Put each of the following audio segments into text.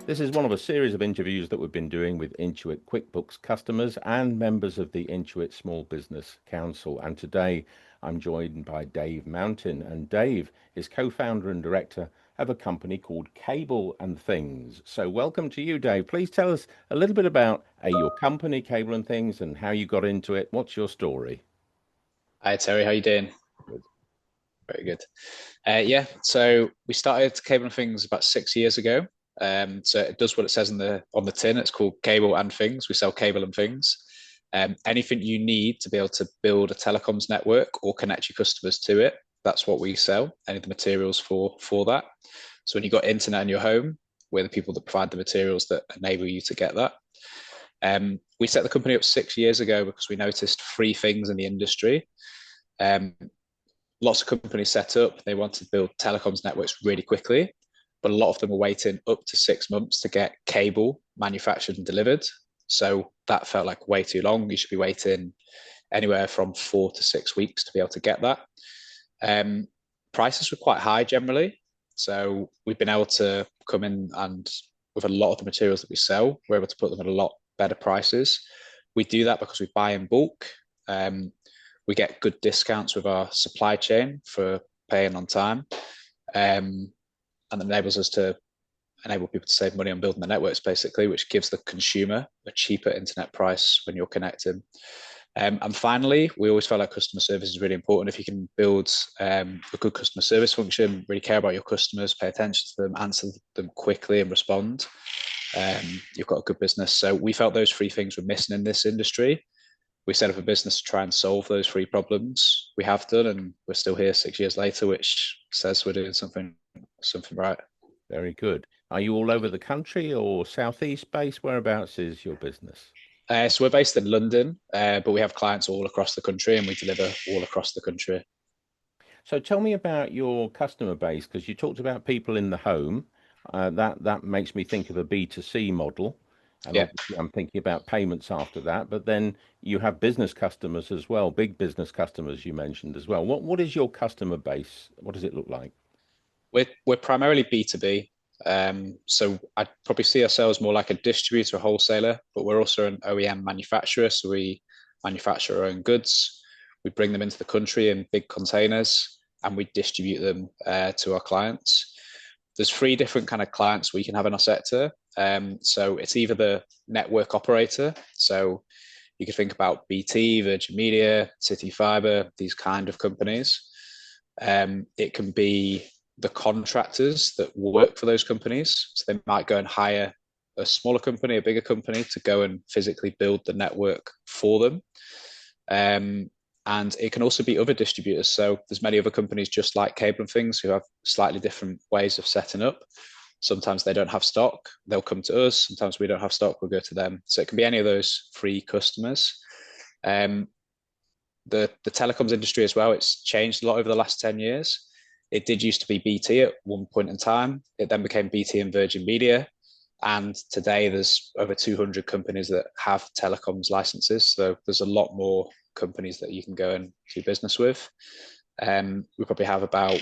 This is one of a series of interviews that we've been doing with Intuit QuickBooks customers and members of the Intuit Small Business Council. And today I'm joined by Dave Mountain. And Dave is co-founder and director of a company called Cable and Things. So welcome to you, Dave. Please tell us a little bit about your company, Cable and Things, and how you got into it. What's your story? Hi Terry, how you doing? Good. Very good. Yeah, so we started Cable and Things about 6 years ago. So it does what it says on the tin. It's called Cable and Things. We sell cable and things. Anything you need to be able to build a telecoms network or connect your customers to it, that's what we sell. Any of the materials for that. So when you've got internet in your home, we're the people that provide the materials that enable you to get that. We set the company up 6 years ago because we noticed three things in the industry. Um, Lots of companies set up, they want to build telecoms networks really quickly, but a lot of them are waiting up to 6 months to get cable manufactured and delivered. So that felt like way too long. You should be waiting anywhere from 4 to 6 weeks to be able to get that. Um, Prices were quite high generally. So we've been able to come in and with a lot of the materials that we sell, we're able to put them at a lot better prices. We do that because we buy in bulk. Um, we get good discounts with our supply chain for paying on time, and enables us to enable people to save money on building the networks, basically, which gives the consumer a cheaper internet price when you're connecting. And finally, we always felt like customer service is really important. If you can build a good customer service function, really care about your customers, pay attention to them, answer them quickly, and respond, you've got a good business. So we felt those three things were missing in this industry. We set up a business to try and solve those three problems. We have done, and we're still here 6 years later, which says we're doing something right. Very good. Are you all over the country or southeast based? Whereabouts is your business? So we're based in London, but we have clients all across the country, and we deliver all across the country. So tell me about your customer base, because you talked about people in the home. That makes me think of a B2C model, and Yeah. obviously I'm thinking about payments after that. But then you have business customers as well, big business customers you mentioned as well. What is your customer base? What does it look like? We're primarily B2B. So I'd probably see ourselves more like a distributor, a wholesaler, but we're also an OEM manufacturer. So we manufacture our own goods. We bring them into the country in big containers and we distribute them to our clients. There's three different kind of clients we can have in our sector. So it's either the network operator. So you could think about BT, Virgin Media, City Fibre, these kind of companies. It can be the contractors that work for those companies. So they might go and hire a smaller company, a bigger company to go and physically build the network for them. And it can also be other distributors. So there's many other companies just like Cable and Things who have slightly different ways of setting up. Sometimes they don't have stock, they'll come to us. Sometimes we don't have stock, we'll go to them. So it can be any of those three customers. Um, the telecoms industry as well, it's changed a lot over the last 10 years. It did used to be BT at one point in time. It then became BT and Virgin Media. And today there's over 200 companies that have telecoms licenses. So there's a lot more companies that you can go and do business with. We probably have about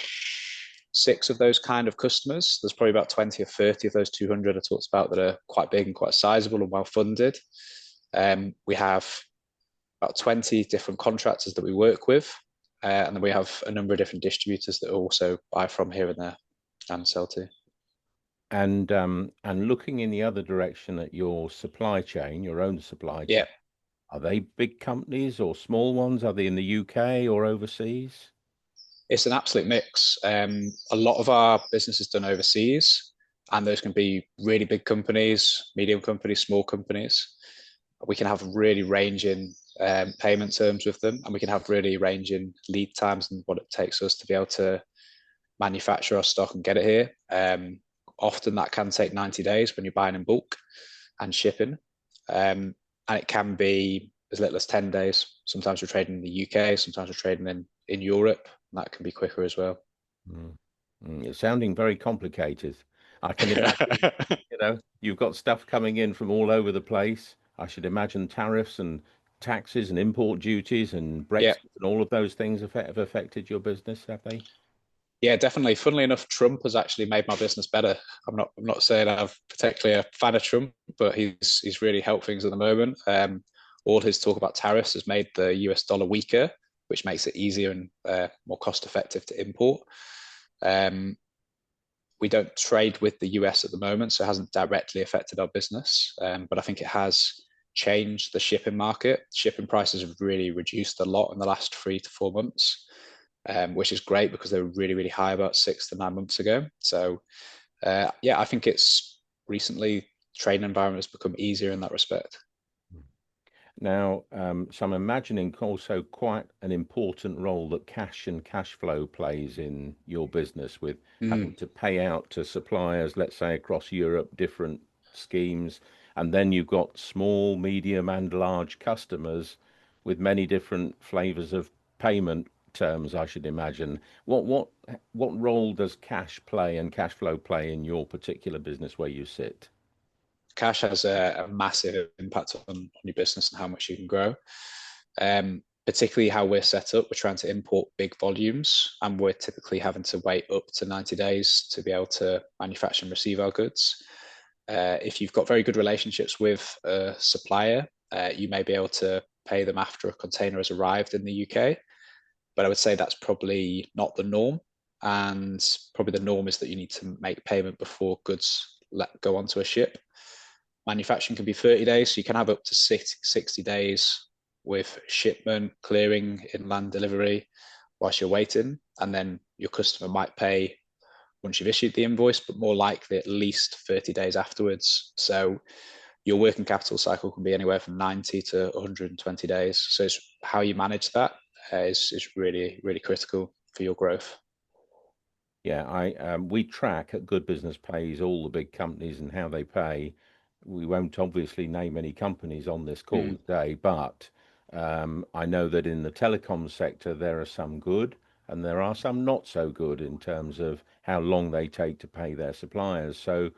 six of those kind of customers. There's probably about 20 or 30 of those 200 I talked about that are quite big and quite sizable and well funded. We have about 20 different contractors that we work with. And then we have a number of different distributors that also buy from here and there and sell to. And looking in the other direction at your supply chain, your own supply chain, Yeah, are they big companies or small ones? Are they in the UK or overseas? it's an absolute mix. A lot of our business is done overseas, and those can be really big companies, medium companies, small companies. We can have really ranging payment terms with them, and we can have really ranging lead times and what it takes us to be able to manufacture our stock and get it here. Often that can take 90 days when you're buying in bulk and shipping. And it can be as little as 10 days. Sometimes we're trading in the UK, sometimes we're trading in Europe, and that can be quicker as well. Mm. It's sounding very complicated. I can imagine, you've got stuff coming in from all over the place. I should imagine tariffs and taxes and import duties and Yeah, Brexit and all of those things have affected your business, have they? Yeah, definitely. Funnily enough, Trump has actually made my business better. I'm not saying I'm particularly a fan of Trump, but he's really helped things at the moment. All his talk about tariffs has made the US dollar weaker, which makes it easier and more cost effective to import. Um, we don't trade with the US at the moment, so it hasn't directly affected our business. But I think it has changed the shipping market. Shipping prices have really reduced a lot in the last 3 to 4 months, which is great because they were really, really high about 6 to 9 months ago. So, yeah, I think it's recently trading environment has become easier in that respect. Now, so I'm imagining also quite an important role that cash and cash flow plays in your business with having Mm. to pay out to suppliers, let's say across Europe, different schemes, and then you've got small, medium, and large customers with many different flavors of payment terms, I should imagine. What role does cash play and cash flow play in your particular business where you sit? Cash has a massive impact on your business and how much you can grow. Particularly how we're set up, we're trying to import big volumes, and we're typically having to wait up to 90 days to be able to manufacture and receive our goods. If you've got very good relationships with a supplier, you may be able to pay them after a container has arrived in the UK. But I would say that's probably not the norm. And probably the norm is that you need to make payment before goods let go onto a ship. Manufacturing can be 30 days, so you can have up to 60 days with shipment, clearing, inland delivery whilst you're waiting. And then your customer might pay once you've issued the invoice, but more likely at least 30 days afterwards. So your working capital cycle can be anywhere from 90 to 120 days. So it's how you manage that is really, really critical for your growth. Yeah, I we track at Good Business Pays all the big companies and how they pay. We won't obviously name any companies on this call Mm. today, but I know that in the telecom sector there are some good and there are some not so good in terms of how long they take to pay their suppliers. So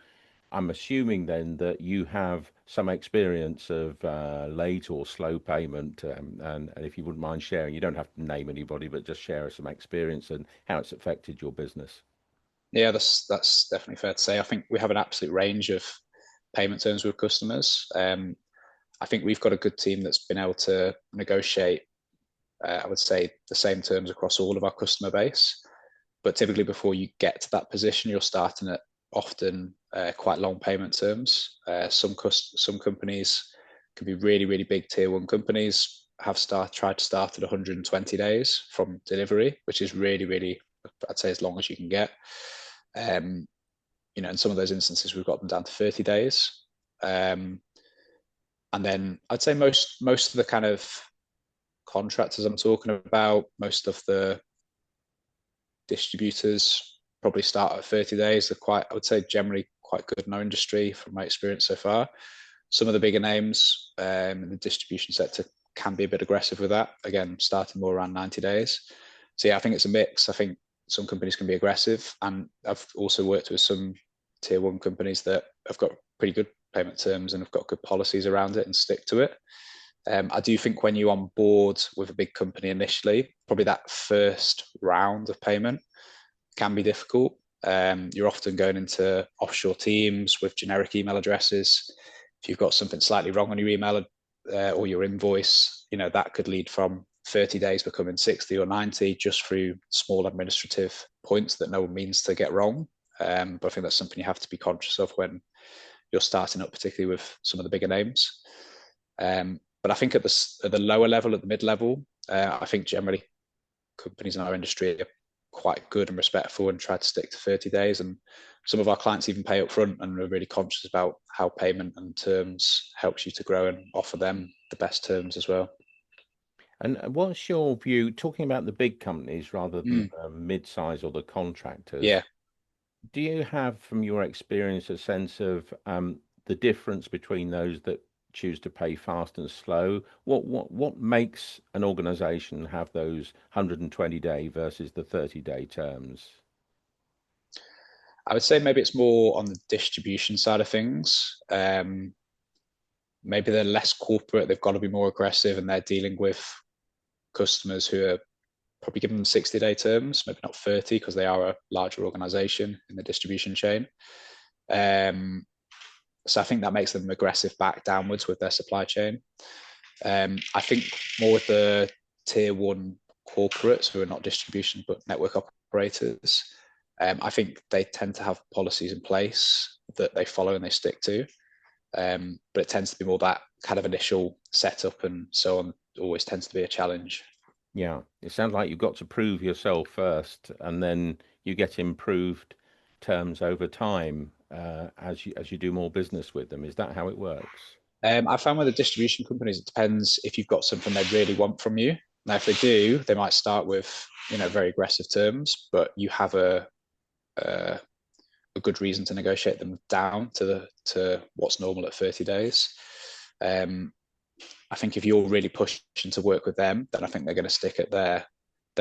I'm assuming then that you have some experience of late or slow payment, and if you wouldn't mind sharing, you don't have to name anybody, but just share some experience and how it's affected your business. Yeah, that's definitely fair to say. I think we have an absolute range of payment terms with customers. I think we've got a good team that's been able to negotiate, I would say, the same terms across all of our customer base. But typically, before you get to that position, you're starting at often quite long payment terms. Some companies can be really, really big tier one companies have tried to start at 120 days from delivery, which is really, really, I'd say, as long as you can get. Um, in some of those instances, we've got them down to 30 days. Um, and then I'd say most of the kind of contractors I'm talking about, most of the distributors probably start at 30 days. They're quite, I would say, generally quite good in our industry from my experience so far. Some of the bigger names in the distribution sector can be a bit aggressive with that. Again, starting more around 90 days. So yeah, I think it's a mix. I think some companies can be aggressive, and I've also worked with some tier one companies that have got pretty good payment terms and have got good policies around it and stick to it. I do think when you on board with a big company initially, probably that first round of payment can be difficult. You're often going into offshore teams with generic email addresses. If you've got something slightly wrong on your email or your invoice, that could lead from 30 days becoming 60 or 90 just through small administrative points that no one means to get wrong. But I think that's something you have to be conscious of when you're starting up, particularly with some of the bigger names. But I think at the lower level, at the mid level, I think generally companies in our industry are quite good and respectful and try to stick to 30 days. And some of our clients even pay up front and are really conscious about how payment and terms helps you to grow and offer them the best terms as well. And what's your view, talking about the big companies rather than Mm, the mid-size or the contractors? yeah, Do you have, from your experience, a sense of the difference between those that choose to pay fast and slow? What makes an organization have those 120-day versus the 30-day terms? I would say maybe it's more on the distribution side of things. Maybe they're less corporate, they've got to be more aggressive, and they're dealing with customers who are probably give them 60-day terms, maybe not 30 because they are a larger organization in the distribution chain. So I think that makes them aggressive back downwards with their supply chain. I think more with the tier one corporates who are not distribution but network operators, I think they tend to have policies in place that they follow and they stick to. But it tends to be more that kind of initial setup and so on always tends to be a challenge. Yeah, it sounds like you've got to prove yourself first, and then you get improved terms over time as you do more business with them. Is that how it works? I found with the distribution companies, it depends if you've got something they really want from you. Now, if they do, they might start with very aggressive terms, but you have a, a good reason to negotiate them down to what's normal at 30 days. I think if you're really pushing to work with them, then I think they're going to stick at their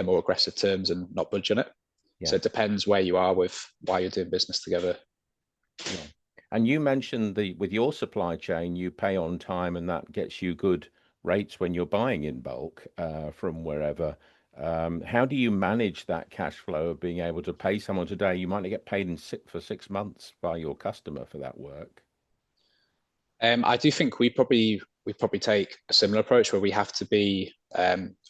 more aggressive terms and not budge on it. Yeah, So it depends where you are with why you're doing business together. yeah. And you mentioned the with your supply chain, you pay on time, and that gets you good rates when you're buying in bulk from wherever. How do you manage that cash flow of being able to pay someone today? You might not get paid for 6 months by your customer for that work. I do think we probably take a similar approach where we have to be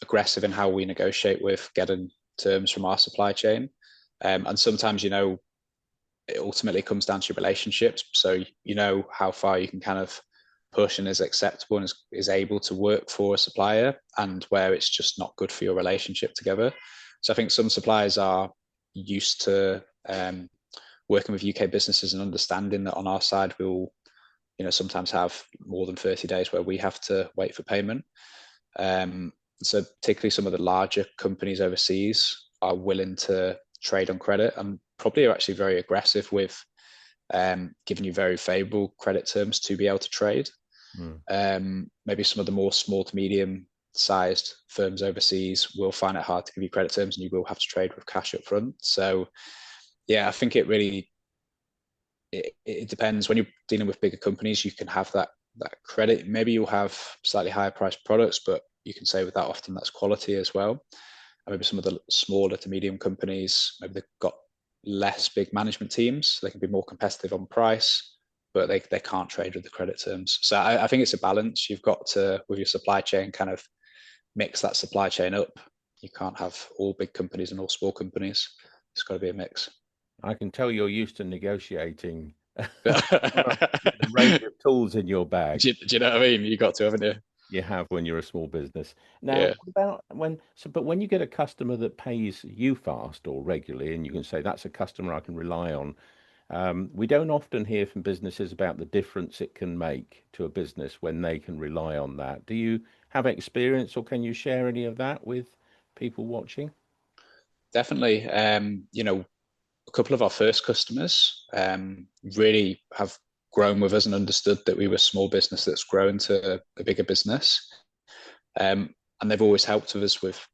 aggressive in how we negotiate with getting terms from our supply chain. And sometimes, it ultimately comes down to your relationships. So you know how far you can kind of push and is acceptable and is able to work for a supplier and where it's just not good for your relationship together. So I think some suppliers are used to working with UK businesses and understanding that on our side we'll sometimes have more than 30 days where we have to wait for payment. Um, so particularly some of the larger companies overseas are willing to trade on credit and probably are actually very aggressive with giving you very favorable credit terms to be able to trade. Mm. Maybe some of the more small to medium sized firms overseas will find it hard to give you credit terms and you will have to trade with cash up front. So yeah, I think it depends. When you're dealing with bigger companies, you can have that credit. Maybe you'll have slightly higher priced products, but you can say with that often that's quality as well. And maybe some of the smaller to medium companies, maybe they've got less big management teams. So they can be more competitive on price, but they can't trade with the credit terms. So I think it's a balance. You've got to, with your supply chain, kind of mix that supply chain up. You can't have all big companies and all small companies. It's got to be a mix. I can tell you're used to negotiating. do, What a range of tools in your bag do you know what I mean? You got to, haven't you? you have when you're a small business. Now, Yeah. what about but when you get a customer that pays you fast or regularly, and you can say that's a customer I can rely on, we don't often hear from businesses about the difference it can make to a business when they can rely on that. Do you have experience, or can you share any of that with people watching? Definitely. A couple of our first customers really have grown with us and understood that we were a small business that's grown to a bigger business. And they've always helped with us with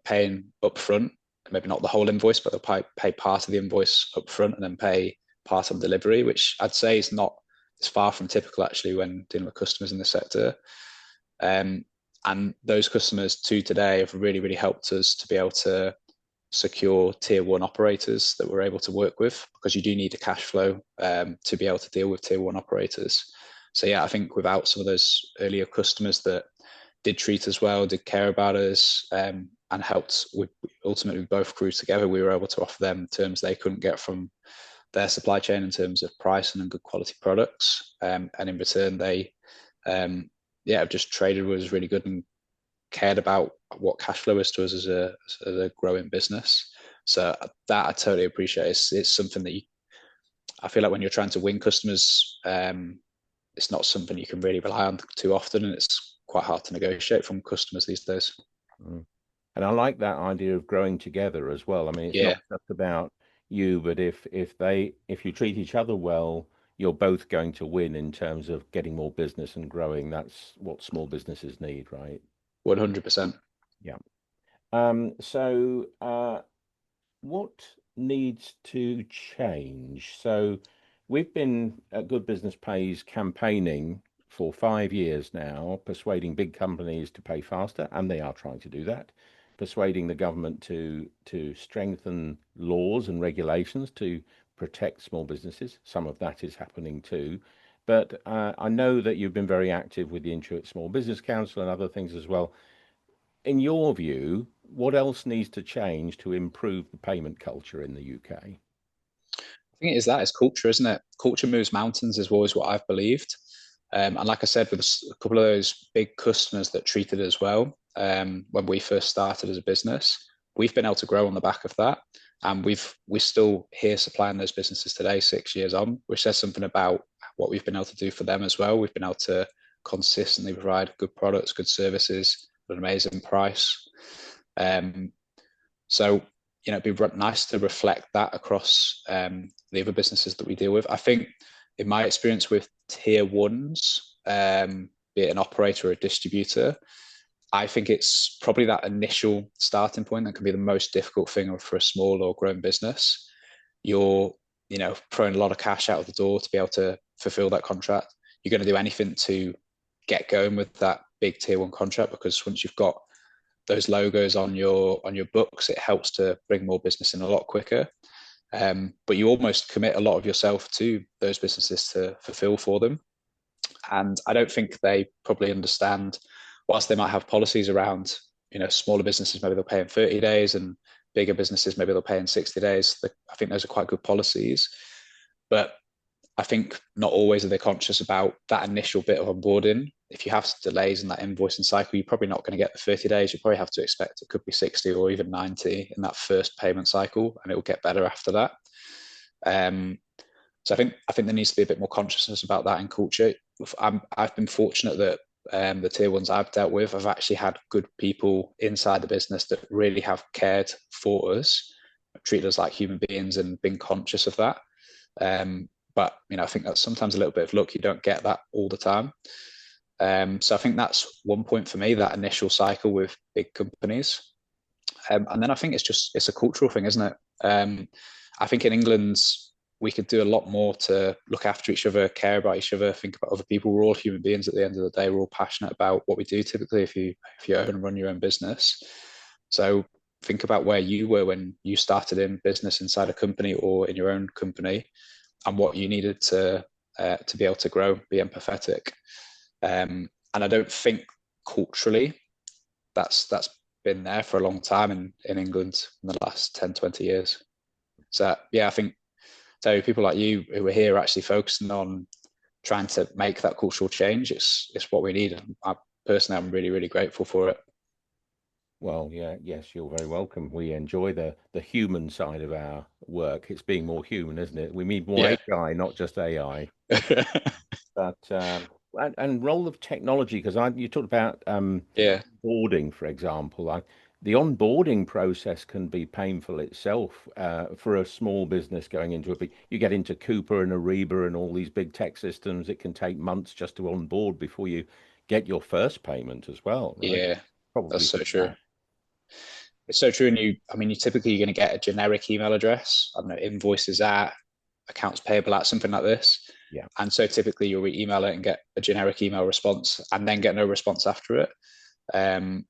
paying upfront, maybe not the whole invoice, but they'll pay part of the invoice upfront and then pay part on delivery, which I'd say is not, it's far from typical actually when dealing with customers in the sector. Um, and those customers to today have really, really helped us to be able to secure tier one operators that we're able to work with because you do need a cash flow to be able to deal with tier one operators. So yeah, I think without some of those earlier customers that did treat us well, did care about us, and helped, we ultimately both grew together. We were able to offer them terms they couldn't get from their supply chain in terms of pricing and good quality products. And in return, they, have just traded with us really good and cared about what cash flow is to us as a growing business. So that I totally appreciate. It's something that I feel like when you're trying to win customers, it's not something you can really rely on too often, and it's quite hard to negotiate from customers these days. Mm. And I like that idea of growing together as well. I mean, it's not Yeah, just about you, but if you treat each other well, you're both going to win in terms of getting more business and growing. That's what small businesses need, right? 100%. Yeah. What needs to change? So we've been at Good Business Pays campaigning for 5 years now, persuading big companies to pay faster, and they are trying to do that. persuading the government to strengthen laws and regulations to protect small businesses. Some of that is happening too. But I know that you've been very active with the Intuit Small Business Council and other things as well. In your view, what else needs to change to improve the payment culture in the UK? I think it is that it's culture, isn't it? Culture moves mountains is always what I've believed. And like I said, with a couple of those big customers that treated us well when we first started as a business, we've been able to grow on the back of that. And we're still here supplying those businesses today, 6 years on, which says something about what we've been able to do for them as well. We've been able to consistently provide good products, good services at an amazing price. Um, so, it'd be nice to reflect that across the other businesses that we deal with. I think, in my experience with tier ones, be it an operator or a distributor, I think it's probably that initial starting point that can be the most difficult thing for a small or growing business. You're, throwing a lot of cash out of the door to be able to fulfill that contract. You're going to do anything to get going with that big tier one contract, because once you've got those logos on your books, it helps to bring more business in a lot quicker. But you almost commit a lot of yourself to those businesses to fulfill for them. And I don't think they probably understand, whilst they might have policies around, smaller businesses, maybe they'll pay in 30 days, and bigger businesses, maybe they'll pay in 60 days. I think those are quite good policies. But I think not always are they conscious about that initial bit of onboarding. If you have delays in that invoicing cycle, you're probably not going to get the 30 days. You probably have to expect it could be 60 or even 90 in that first payment cycle, and it will get better after that. So I think there needs to be a bit more consciousness about that in culture. I've been fortunate that the tier ones I've dealt with, I've actually had good people inside the business that really have cared for us, treated us like human beings, and been conscious of that. But I think that's sometimes a little bit of luck. You don't get that all the time. So I think that's one point for me, that initial cycle with big companies. And then I think it's a cultural thing, isn't it? I think in England, we could do a lot more to look after each other, care about each other, think about other people. We're all human beings at the end of the day. We're all passionate about what we do typically if you own and run your own business. So think about where you were when you started in business inside a company or in your own company, and what you needed to be able to grow, be empathetic. And I don't think culturally that's been there for a long time in England in the last 10, 20 years. So yeah, I think people like you who are here actually focusing on trying to make that cultural change, it's what we need. I personally, I'm really, really grateful for it. Well, yeah, yes, you're very welcome. We enjoy the human side of our work. It's being more human, isn't it? We need more Yeah. HI, not just AI. But and role of technology, because you talked about Yeah. boarding, for example. The onboarding process can be painful itself for a small business going into a big. You get into Cooper and Ariba and all these big tech systems. It can take months just to onboard before you get your first payment as well, right? Yeah. That's Probably so see true. that. It's so true. And you typically you're going to get a generic email address. I don't know, invoices at, accounts payable at, something like this. Yeah. And so typically you'll email it and get a generic email response and then get no response after it. Um,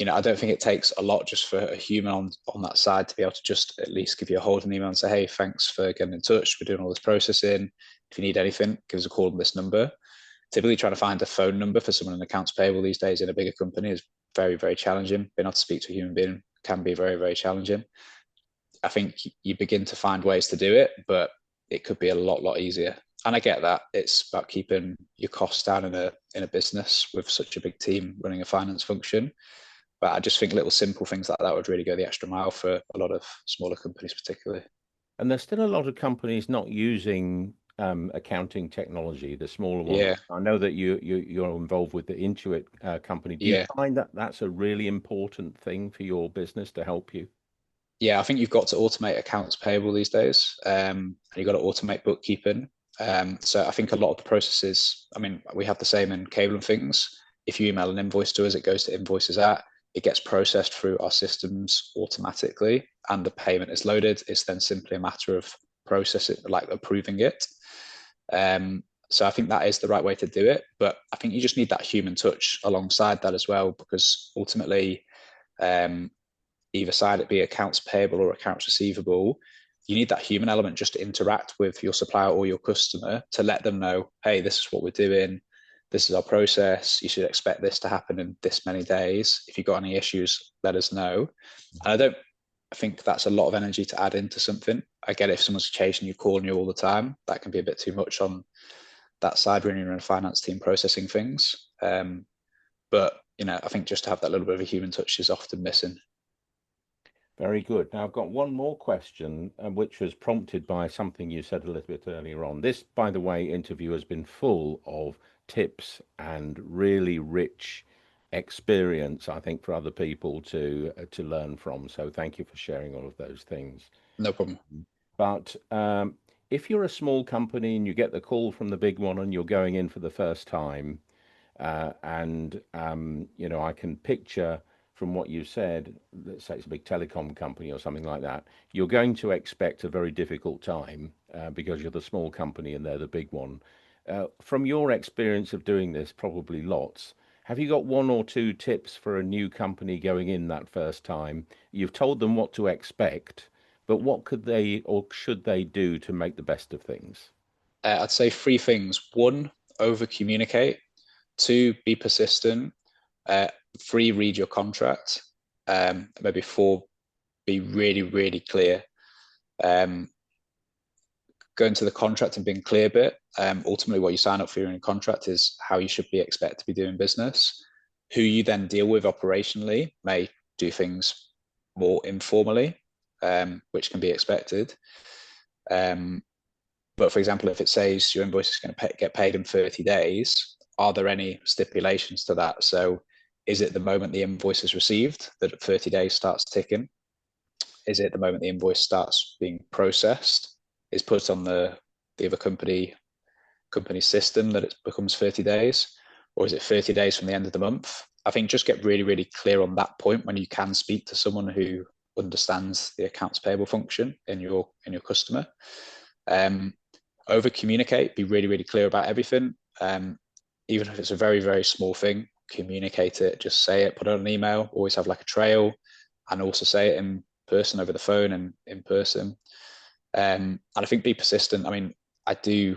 I don't think it takes a lot just for a human on that side to be able to just at least give you a hold an email and say, hey, thanks for getting in touch. We're doing all this processing. If you need anything, give us a call on this number. Typically trying to find a phone number for someone in accounts payable these days in a bigger company is very, very challenging. Being able to speak to a human being can be very, very challenging. I think you begin to find ways to do it, but it could be a lot easier. And I get that it's about keeping your costs down in a business with such a big team running a finance function. But I just think little simple things like that would really go the extra mile for a lot of smaller companies, particularly. And there's still a lot of companies not using accounting technology, the smaller ones. Yeah, I know that you're involved with the Intuit company. Do you yeah, find that that's a really important thing for your business to help you? yeah. I think you've got to automate accounts payable these days, and you've got to automate bookkeeping. So I think a lot of the processes. I mean, we have the same in cable and things. If you email an invoice to us, it goes to invoices at. It gets processed through our systems automatically, and the payment is loaded. It's then simply a matter of processing, like approving it. So I think that is the right way to do it. But I think you just need that human touch alongside that as well, because ultimately, um, either side, it be accounts payable or accounts receivable, you need that human element just to interact with your supplier or your customer to let them know, hey, this is what we're doing. This is our process. You should expect this to happen in this many days. If you've got any issues, let us know. And I think that's a lot of energy to add into something. I get it, if someone's chasing you, calling you all the time, that can be a bit too much on that side when you're in a finance team processing things. But I think just to have that little bit of a human touch is often missing. Very good. Now, I've got one more question, which was prompted by something you said a little bit earlier on. This, by the way, interview has been full of tips and really rich experience, I think, for other people to learn from. So thank you for sharing all of those things. No problem. But if you're a small company and you get the call from the big one and you're going in for the first time, and I can picture from what you said, let's say it's a big telecom company or something like that, you're going to expect a very difficult time because you're the small company and they're the big one. From your experience of doing this, probably lots, have you got one or two tips for a new company going in that first time? You've told them what to expect, but what could they or should they do to make the best of things? I'd say three things. One, over communicate. Two, be persistent. Three, read your contract. Maybe four, be really, really clear. Going to the contract and being clear bit. Ultimately, what you sign up for in a contract is how you should be expected to be doing business. Who you then deal with operationally may do things more informally, which can be expected. But for example, if it says your invoice is going to get paid in 30 days, are there any stipulations to that? So is it the moment the invoice is received that 30 days starts ticking? Is it the moment the invoice starts being processed, is put on the other company system that it becomes 30 days? Or is it 30 days from the end of the month? I think just get really, really clear on that point when you can speak to someone who understands the accounts payable function in your customer. Over communicate, be really, really clear about everything. Even if it's a very, very small thing, communicate it, just say it, put it on an email, always have like a trail, and also say it in person over the phone and in person. And I think be persistent. I mean, I do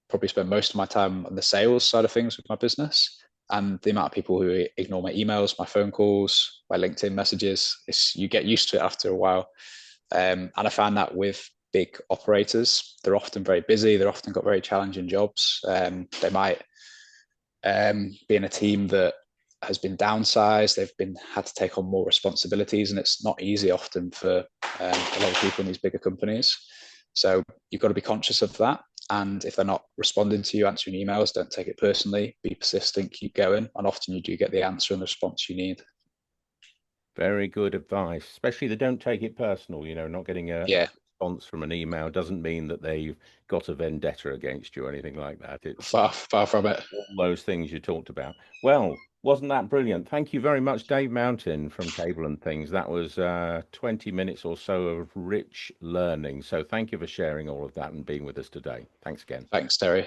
probably spend most of my time on the sales side of things with my business, and the amount of people who ignore my emails, my phone calls, my LinkedIn messages, you get used to it after a while. And I found that with big operators, they're often very busy. They're often got very challenging jobs. They might be in a team that has been downsized. They've had to take on more responsibilities, and it's not easy often for a lot of people in these bigger companies. So you've got to be conscious of that. And if they're not responding to you, answering emails, don't take it personally. Be persistent, keep going, and often you do get the answer and the response you need. Very good advice, especially they don't take it personal. Not getting a Yeah, response from an email doesn't mean that they've got a vendetta against you or anything like that. It's far from it. all those things you talked about. Well, wasn't that brilliant? Thank you very much, Dave Mountain from Cable and Things. That was 20 minutes or so of rich learning. So thank you for sharing all of that and being with us today. Thanks again. Thanks, Terry.